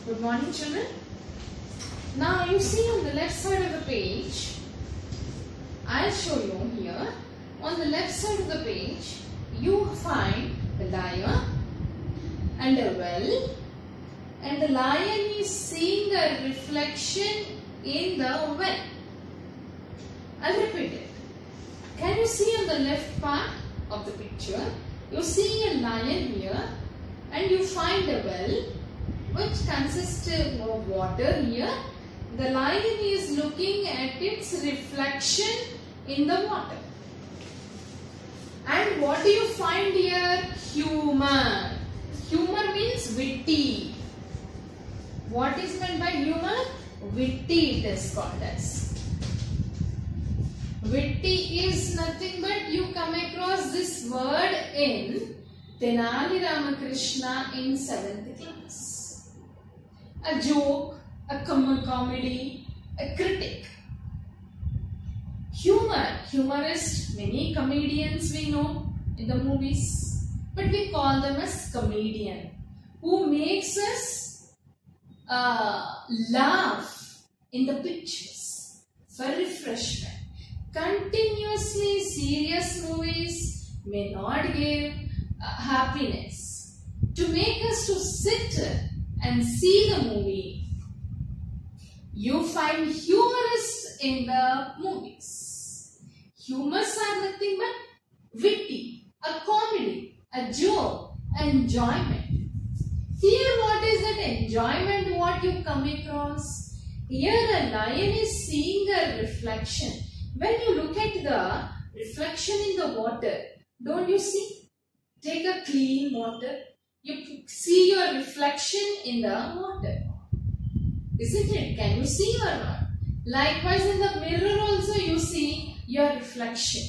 Good morning, children. Now you see on the left side of the page, I'll show you here. On the left side of the page, you find the lion and a well, and the lion is seeing a reflection in the well. I'll repeat it. Can you see on the left part of the picture? You see a lion here, and you find a well which consists of water here. The lion is looking at its reflection in the water. And what do you find here? Humor. Humor means witty. What is meant by humor? Witty it is called as. Witty is nothing but you come across this word in Tenali Ramakrishna in 7th class. A joke, a comedy, a critic. Humor, humorist, many comedians we know in the movies, but we call them as comedian, who makes us laugh in the pictures for refreshment. Continuously serious movies may not give happiness. To make us to sit and see the movie, you find humorists in the movies. Humors are nothing but witty, a comedy, a joke, enjoyment. Here what is that enjoyment what you come across? Here a lion is seeing a reflection. When you look at the reflection in the water, don't you see? Take a clean water. You see your reflection in the water. Isn't it? Can you see or not? Likewise in the mirror also you see your reflection.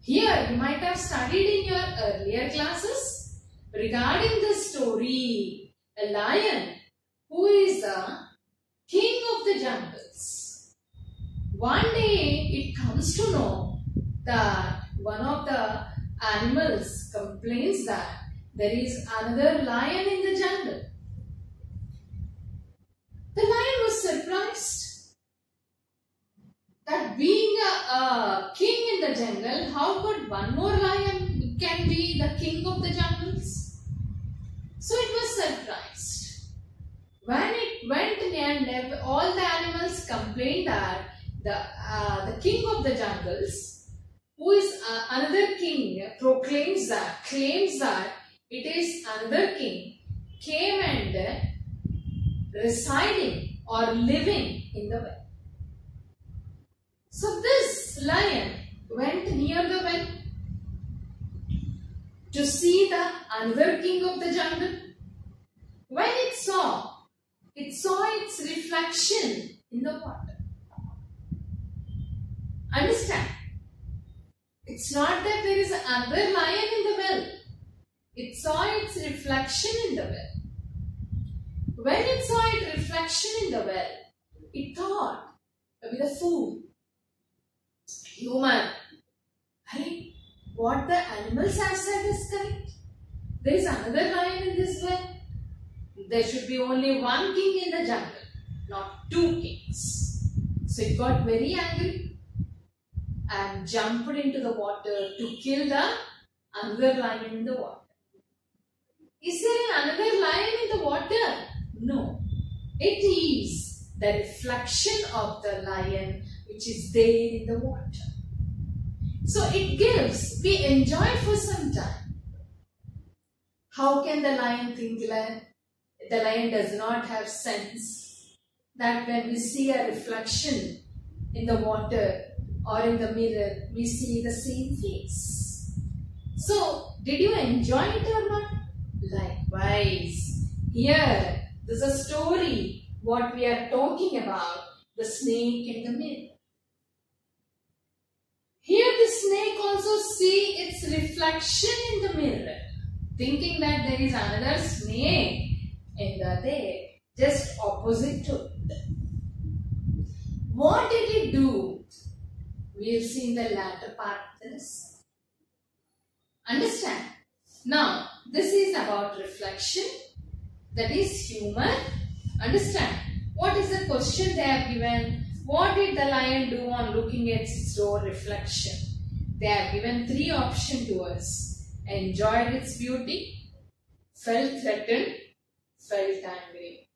Here you might have studied in your earlier classes regarding the story, a lion who is the king of the jungles. One day it comes to know that one of the animals complains that there is another lion in the jungle. The lion was surprised that being a king in the jungle, how could one more lion can be the king of the jungles? So it was surprised. When it went and all the animals complained that the king of the jungles, who is another king, claims that it is another king, came and residing or living in the well. So this lion went near the well to see the another king of the jungle. When it saw its reflection in the water. Understand? It's not that there is another lion in the well. It saw its reflection in the well. When it saw its reflection in the well, it thought, with a fool, human, hey, what the animals have said is correct. There is another lion in this well. There should be only one king in the jungle, not two kings. So it got very angry and jumped into the water to kill the another lion in the water. Is there another lion in the water? No. It is the reflection of the lion which is there in the water. So it gives, we enjoy for some time. How can the lion think that the lion does not have sense that when we see a reflection in the water or in the mirror, we see the same face. So, did you enjoy it or not? Likewise, here, there's a story, what we are talking about, the snake in the mirror. Here the snake also see its reflection in the mirror, thinking that there is another snake in the there, just opposite to it. What did it do? We will see in the latter part of this. Understand? Now, this is about reflection. That is humor. Understand? What is the question they have given? What did the lion do on looking at its own reflection? They have given 3 options to us. Enjoyed its beauty, felt threatened, felt angry.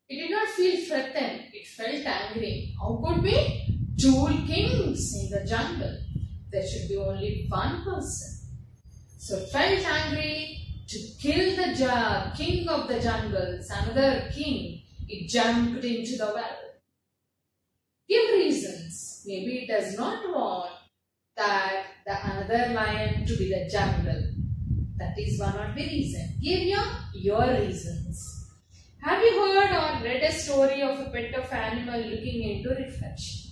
It did not feel threatened, it felt angry. How could be? 2 kings in the jungle. There should be only 1 person. So it felt angry to kill the king of the jungles, another king. It jumped into the well. Give reasons. Maybe it does not want that the another lion to be the jungle. That is one of the reasons. Give your reasons. Have you heard or read a story of a pet of animal looking into reflection?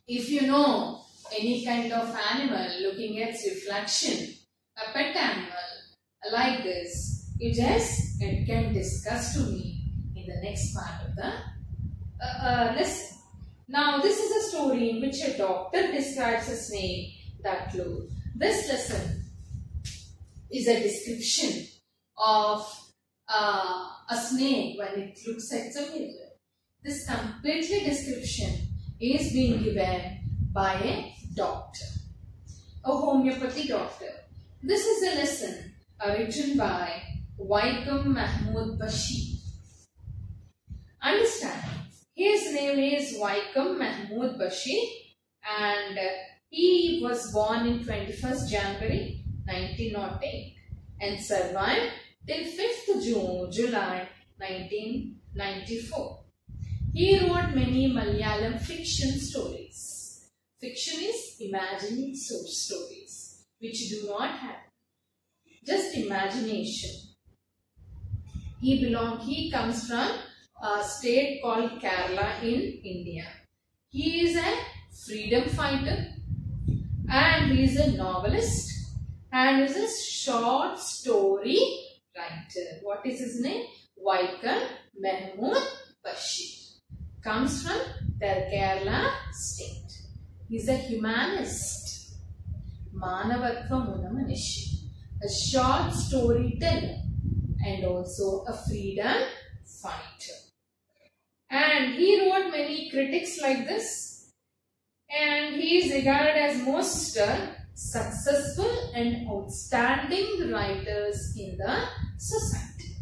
If you know any kind of animal looking at reflection, a pet animal like this, you can discuss to me in the next part of the lesson. Now this is a story in which a doctor describes a snake that flew. This lesson is a description of a snake when it looks at the mirror. This completely description is being given by a doctor, a homeopathy doctor. This is a lesson written by Waikum Mahmood Bashir. Understand, his name is Waikum Mahmood Bashir and he was born in 21st January 1908 and survived till 5th July 1994. He wrote many Malayalam fiction stories. Fiction is imagining stories which do not happen. Just imagination. He comes from a state called Kerala in India. He is a freedom fighter and he is a novelist and is a short story writer. What is his name? Waikum Mahmood Bashir. Comes from the Kerala state. He is a humanist. Manavatva Munamanishi. A short storyteller and also a freedom fighter. And he wrote many critics like this. And he is regarded as most successful and outstanding writers in the society.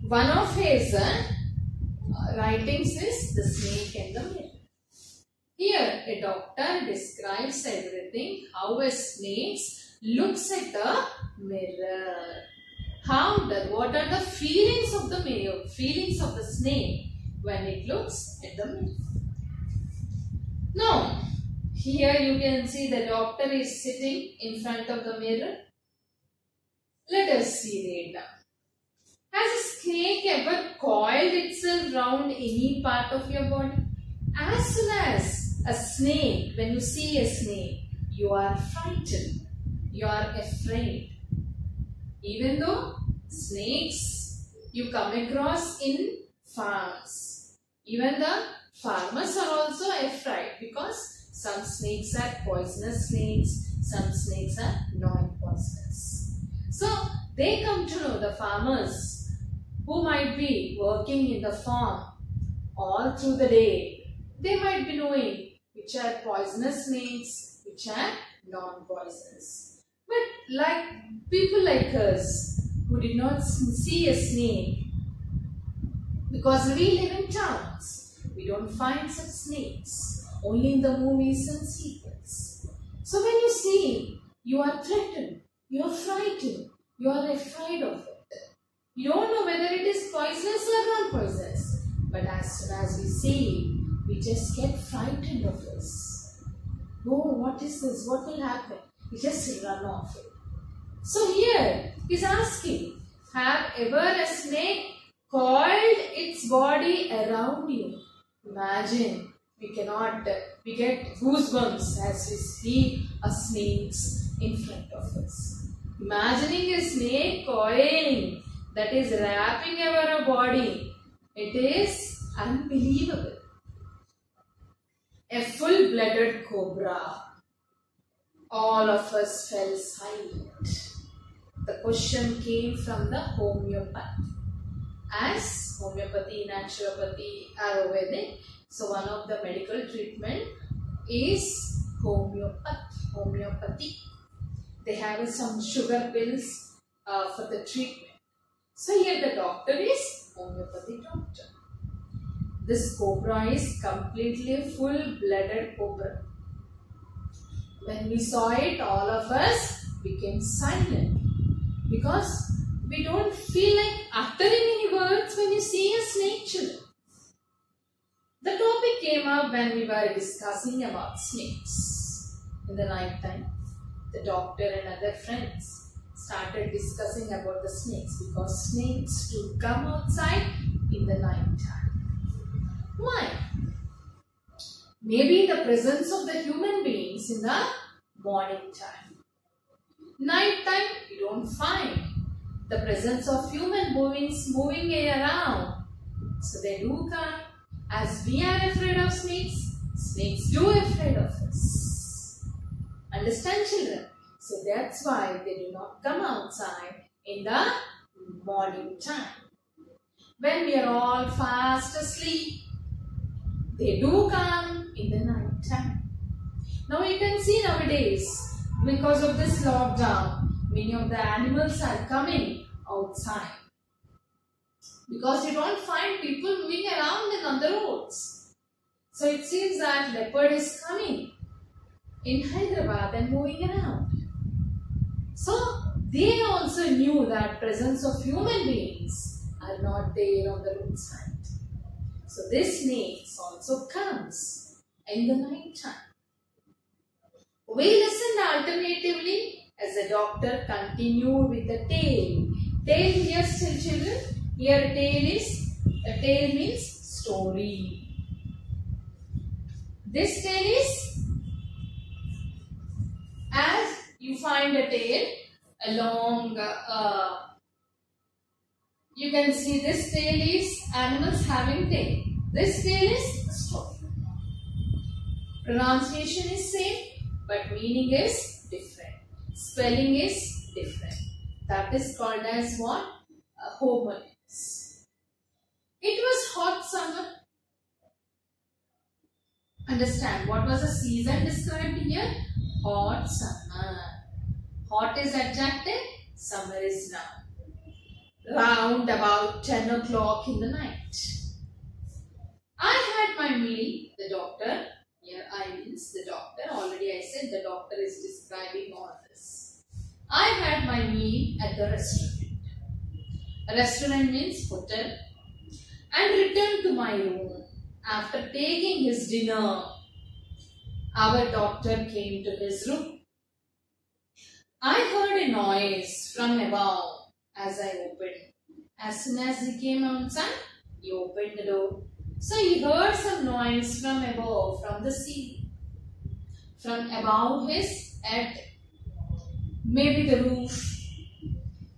One of his writings is The Snake and the Mirror. Here a doctor describes everything, how a snake looks at the mirror. What are the feelings of the mirror, feelings of the snake when it looks at the mirror. Now, here you can see the doctor is sitting in front of the mirror. Let us see right now. Has a snake ever coiled itself round any part of your body? As soon as a snake, when you see a snake, you are frightened. You are afraid. Even though snakes you come across in farms. Even the farmers are also afraid because some snakes are poisonous snakes, some snakes are non-poisonous. So they come to know, the farmers who might be working in the farm all through the day, they might be knowing which are poisonous snakes, which are non-poisonous. But like people like us who did not see a snake, because we live in towns, we don't find such snakes, only in the movies and sequels. So when you see, you are threatened, you are frightened, you are afraid of it. You don't know whether it is poisonous or non-poisonous. But as soon as we see, we just get frightened of this. Oh, what is this? What will happen? We just run off it. So here, he's asking, have ever a snake coiled its body around you? Imagine, we get goosebumps as we see a snake in front of us. Imagining a snake coiling, that is wrapping over a body, it is unbelievable. A full-blooded cobra. All of us fell silent. the question came from the homeopath. As homeopathy, naturopathy, Ayurvedic, so one of the medical treatment is homeopathy. They have some sugar pills for the treatment. So here the doctor is homeopathy doctor. This cobra is completely full-blooded cobra. When we saw it, all of us became silent because we don't feel like uttering any words when you see a snake, children. The topic came up when we were discussing about snakes. In the night time, the doctor and other friends started discussing about the snakes because snakes do come outside in the night time. Why? Maybe the presence of the human beings in the morning time. Night time, you don't find the presence of human beings moving around. So they do come. As we are afraid of snakes, snakes do afraid of us. Understand, children? So that's why they do not come outside in the morning time. When we are all fast asleep, they do come in the night time. Now you can see nowadays, because of this lockdown, many of the animals are coming outside. Because you don't find people moving around on the roads. So it seems that leopard is coming in Hyderabad and moving around. So they also knew that presence of human beings are not there on the roadside. So this snake also comes in the night time. We listened alternatively as the doctor continued with the tale. Tale here still, children. Here tale means story. This tale is, as you find a tale along, you can see this tale is animals having tail. This tale is a story. Pronunciation is same, but meaning is different. Spelling is different. That is called as what? Homonyms. It was hot summer. Understand what was the season described here? Hot summer. Hot is adjective, summer is noun. Round about 10 o'clock in the night. I had my meal, the doctor. Here I means the doctor. Already I said the doctor is describing all this. I had my meal at the restaurant. A restaurant means hotel. And returned to my room. After taking his dinner, our doctor came to his room. I heard a noise from above as I opened. As soon as he came outside, he opened the door. So he heard some noise from above, from the ceiling, from above his head, maybe the roof.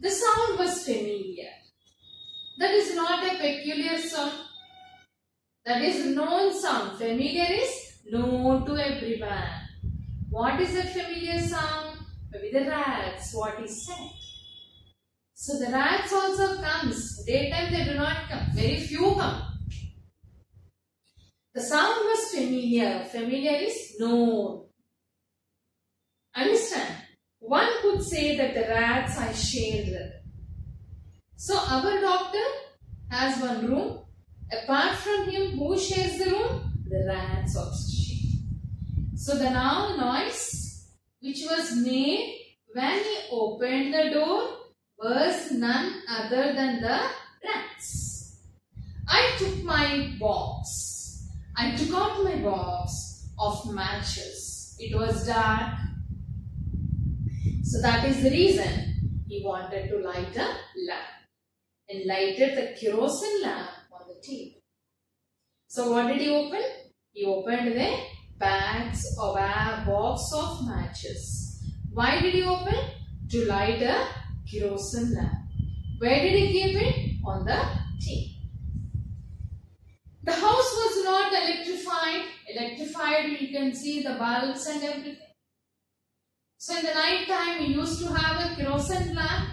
The sound was familiar. That is not a peculiar sound. That is known sound. Familiar is known to everyone. What is a familiar sound? Maybe the rats, what he said. So the rats also comes. Daytime they do not come. Very few come. The sound was familiar. Familiar is known. Understand? One could say that the rats I shared with. So our doctor has one room. Apart from him, who shares the room? The rats also share. So the noise which was made when he opened the door was none other than the rats. I took my box. I took out my box of matches. It was dark. So that is the reason he wanted to light a lamp. And lighted the kerosene lamp on the table. So what did he open? He opened the box of matches. Why did he open? To light a kerosene lamp. Where did he keep it? On the table. The house was not electrified. Electrified, you can see the bulbs and everything. So in the night time, we used to have a kerosene lamp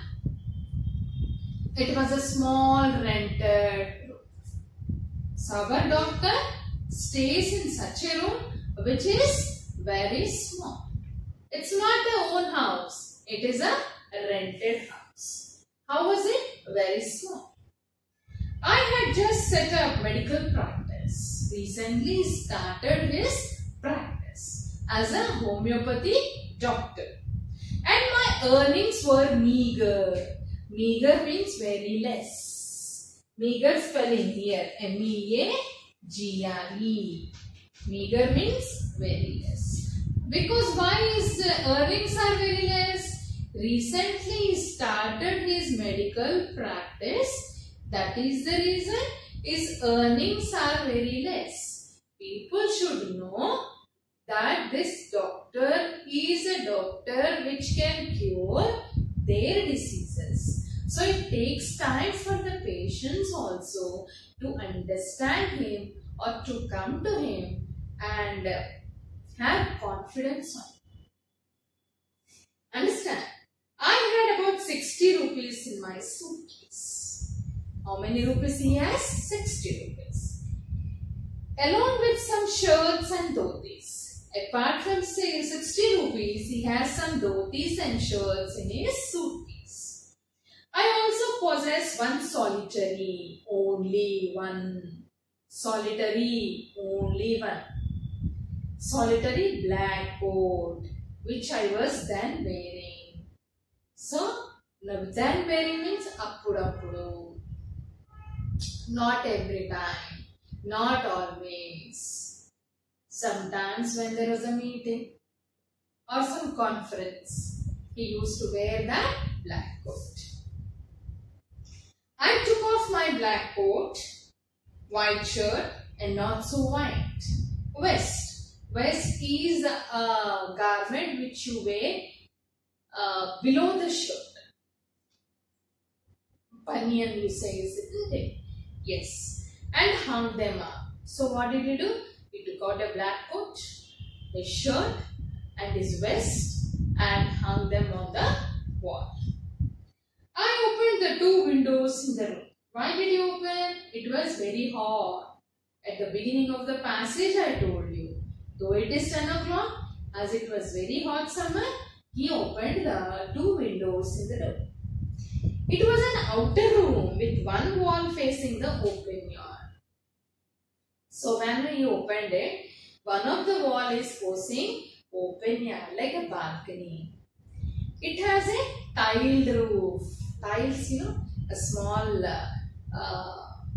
It was a small rented room. So our doctor stays in such a room which is very small. It's not their own house. It is a rented house. How was it? Very small. I had just set up medical practice. Recently started his practice as a homeopathy doctor. And my earnings were meager. Meager means very less. Meager spelling here. M-E-A-G-R-E. Meager means very less. Because why his earnings are very less? Recently he started his medical practice. That is the reason his earnings are very less. People should know that this doctor is a doctor which can cure their diseases. So it takes time for the patients also to understand him or to come to him and have confidence on him. Understand? I had about 60 rupees in my suitcase. How many rupees he has? 60 rupees. Along with some shirts and dhotis. Apart from say 60 rupees, he has some dhotis and shirts in his suitcase. I also possess one solitary, only one. Solitary, only one. Solitary black coat, which I was then wearing. So, then wearing means appudu. Not every time, not always. Sometimes when there was a meeting or some conference, he used to wear that black coat. I took off my black coat, white shirt and not so white vest. Vest is a garment which you wear below the shirt. Banyan you say, isn't it? Yes. And hung them up. So what did he do? He took out a black coat, his shirt and his vest and hung them on the wall. I opened the two windows in the room. Why did he open? It was very hot. At the beginning of the passage I told you. Though it is 10 o'clock, as it was very hot summer, he opened the two windows in the room. It was an outer room with one wall facing the open yard. So when he opened it, one of the wall is facing open yard like a balcony. It has a tiled roof. Tiles, you know, a small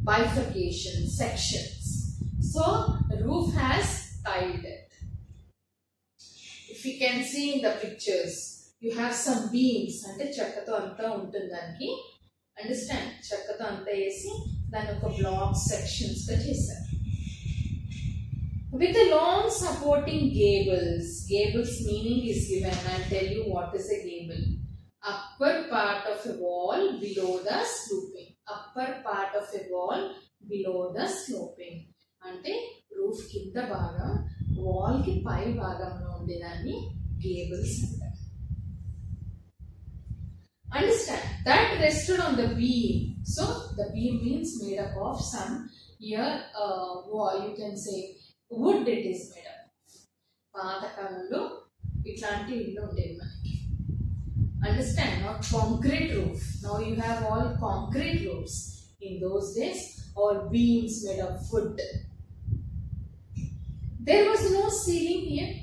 bifurcation sections. So the roof has tiled it. If you can see in the pictures, you have some beams ante chakkato anta untundi daniki. Understand? Chakkato anta esi dani oka block sections ga chesaru. With the long supporting gables. Gables meaning is given. I'll tell you what is a gable. Upper part of a wall below the sloping. Upper part of a wall below the sloping. Ante roof kinda bhagam wall ki pai bhagamlo undedani gables antaru. Understand? That rested on the beam. So the beam means made up of some here wall, you can say wood it is made up. పాతకాలంలో ఇట్లాంటి ఇల్లు ఉండేది మనకి. Understand? Not concrete roof. Now you have all concrete roofs. In those days, all beams made of wood. There was no ceiling here.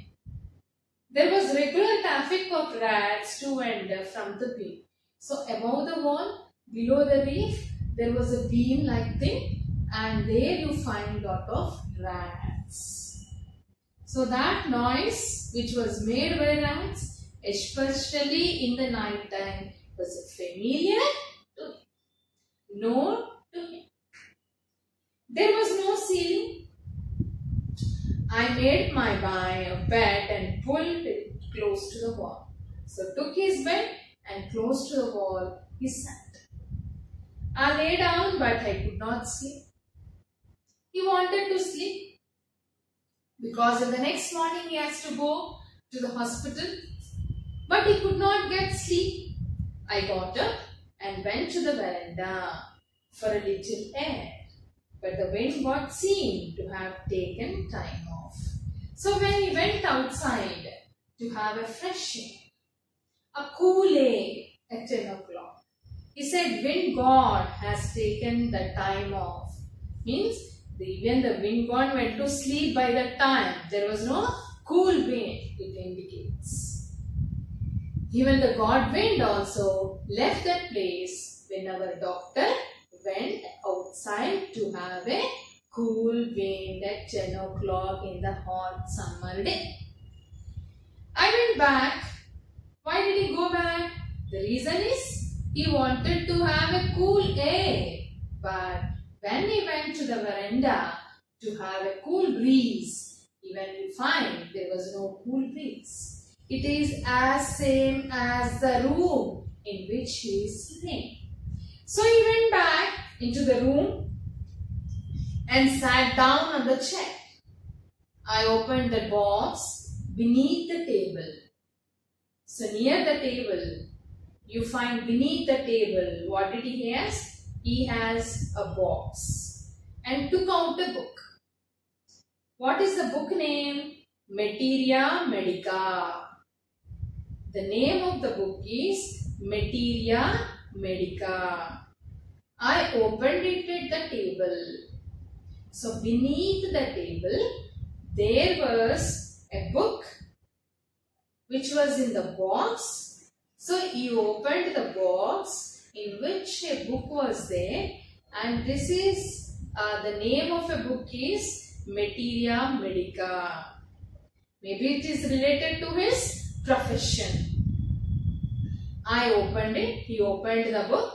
There was regular traffic of rats to and from the beam. So above the wall, below the roof, there was a beam like thing, and there you find lot of rats. So that noise which was made by rats, especially in the night time, was familiar to him, known to him. There was no ceiling. I made my bed and pulled it close to the wall. So took his bed and close to the wall he sat. I lay down but I could not sleep. He wanted to sleep because in the next morning he has to go to the hospital, but he could not get sleep. I got up and went to the veranda for a little air. But the wind what seemed to have taken time off. So when he went outside to have a fresh air, a cool air at 10 o'clock, he said, wind god has taken the time off. Means even the wind god went to sleep by that time. There was no cool wind, it indicates. Even the god wind also left that place when our doctor went outside to have a cool wind at 10 o'clock in the hot summer day. I went back. Why did he go back? The reason is he wanted to have a cool air. But when he went to the veranda to have a cool breeze, even we find there was no cool breeze. It is as same as the room in which he is living. So he went back into the room and sat down on the chair. I opened the box beneath the table. So near the table, you find beneath the table, what did he has? He has a box and took out a book. What is the book name? Materia Medica. The name of the book is Materia Medica. I opened it at the table. So beneath the table, there was a book which was in the box. So he opened the box in which a book was there, and this is the name of a book is Materia Medica. Maybe it is related to his profession. I opened it. He opened the book.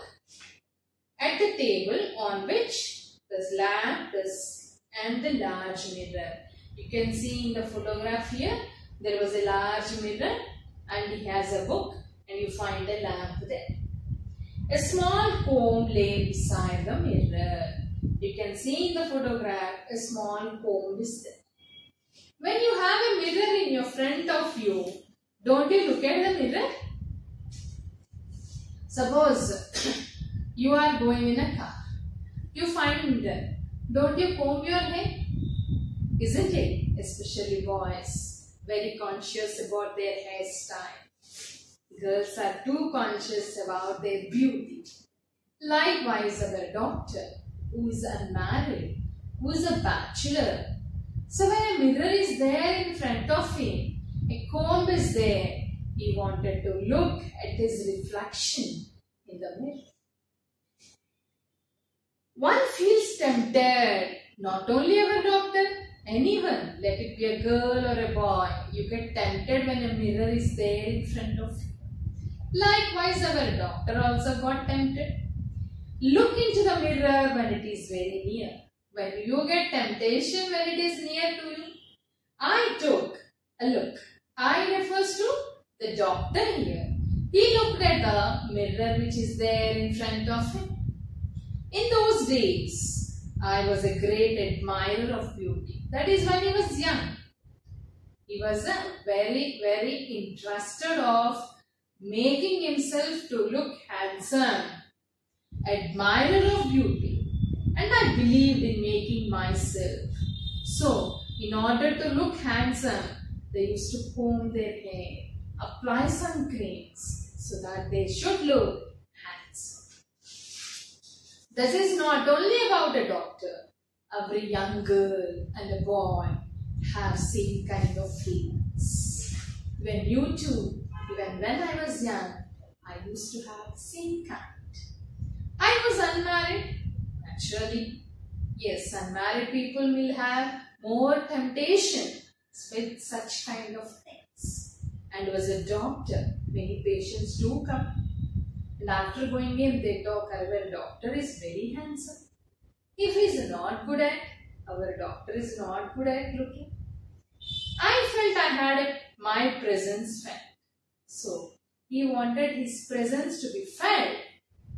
At the table on which this lamp and the large mirror. You can see in the photograph here, there was a large mirror and he has a book and you find a lamp there. A small comb lay beside the mirror. You can see in the photograph a small comb is there. When you have a mirror in your front of you, don't you look at the mirror? Suppose you are going in a car. You find mirror. Don't you comb your hair? Isn't it? Especially boys, very conscious about their hairstyle. Girls are too conscious about their beauty. Likewise, our doctor, who is unmarried, who is a bachelor. So when a mirror is there in front of him, a comb is there, he wanted to look at his reflection in the mirror. One feels tempted, not only our doctor, anyone, let it be a girl or a boy, you get tempted when a mirror is there in front of you. Likewise, our doctor also got tempted. Look into the mirror when it is very near. When you get temptation when it is near to you. I took a look. I refers to the doctor here. He looked at the mirror which is there in front of him. In those days, I was a great admirer of beauty. That is when he was young. He was very, very interested of making himself to look handsome. Admirer of beauty. And I believed in making myself. So, in order to look handsome, they used to comb their hair, apply sun creams so that they should look handsome. This is not only about a doctor. Every young girl and a boy have same kind of feelings. When you too, even when I was young, I used to have the same kind. I was unmarried. Naturally, yes, unmarried people will have more temptation with such kind of things. And was a doctor, many patients do come. And after going in, they talk, our doctor is very handsome. If he is not good at, our doctor is not good at looking. I felt I had my presence felt. So, he wanted his presence to be felt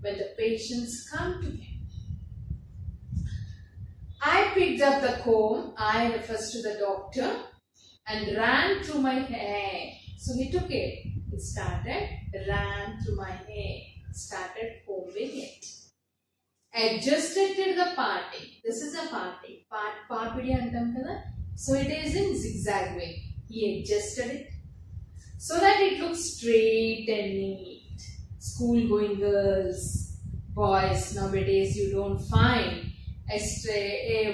when the patients come to him. I picked up the comb, I refers to the doctor, and ran through my hair. So he took it, he started, ran through my hair, started combing adjusted the parting. This is a parting. Parpidi antam kada. So it is in zigzag way. He adjusted it so that it looks straight and neat. School going girls, boys, nowadays you don't find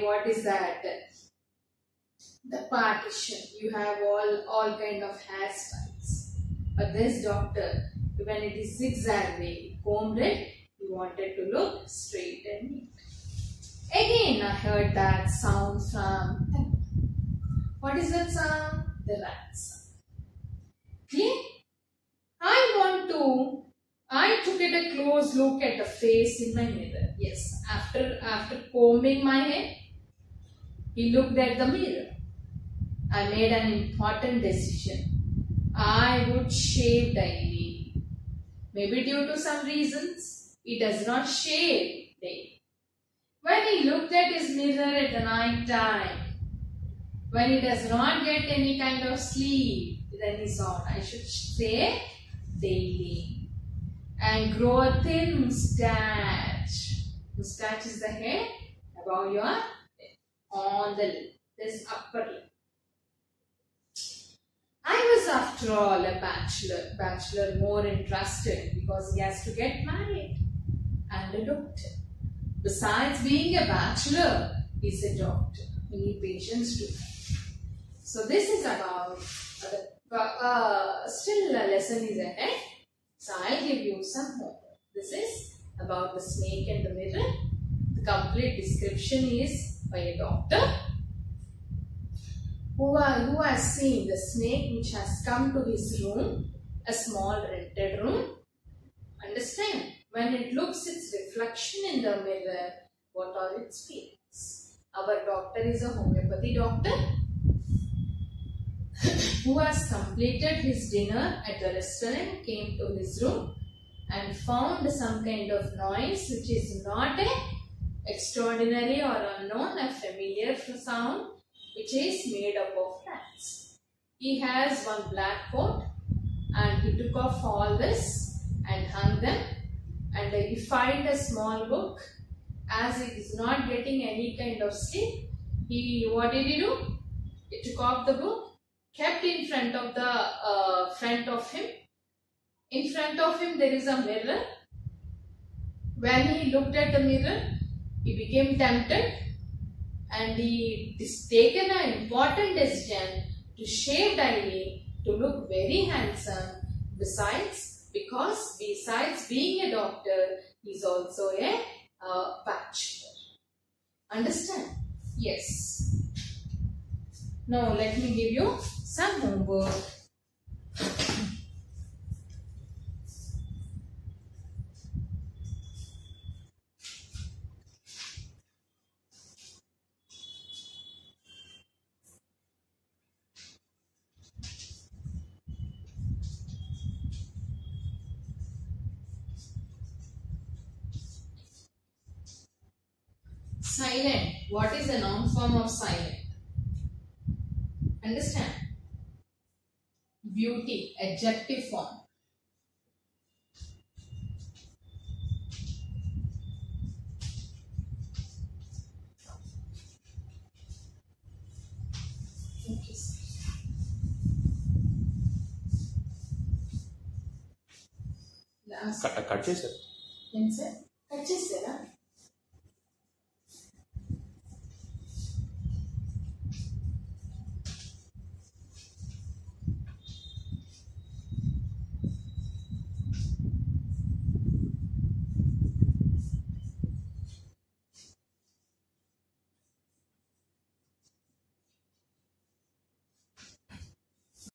what is that? The partition. You have all kind of hairstyles. But this doctor, when it is zigzag way, combed it, he wanted to look straight and neat. Again, I heard that sound from them. What is that sound? The rat sound. Clear? I took it a close look at the face in my mirror. Yes, after combing my hair, he looked at the mirror. I made an important decision. I would shave daily. Maybe due to some reasons, he does not shave daily. When he looked at his mirror at the night time, when he does not get any kind of sleep, then he thought, I should shave daily. And grow a thin moustache. Moustache is the hair above your head, on the lip, this upper lip. I was after all a bachelor more interested because he has to get married and a doctor. Besides being a bachelor, he's a doctor. We need patience too. So this is about, still a lesson is ahead. So I'll give you some homework. This is about the snake and the mirror. The complete description is by a doctor who has seen the snake which has come to his room, a small rented room. Understand? When it looks its reflection in the mirror, what are its feelings? Our doctor is a homeopathy doctor who has completed his dinner at the restaurant, came to his room and found some kind of noise which is not a extraordinary or unknown, a familiar sound which is made up of rats. He has one black coat and he took off all this and hung them, and he found a small book. As he is not getting any kind of sleep, what did he do? He took off the book, kept in front of him. In front of him there is a mirror. When he looked at the mirror, he became tempted and he has taken an important decision to shave daily to look very handsome. Besides being a doctor, he is also a bachelor. Understand? Yes. Now let me give you some homework. Silent. What is the noun form of silent? Understand? Beauty, adjective form. Okay, sir. Last. Cut చేశారు. Yes, sir. Cut చేశారా?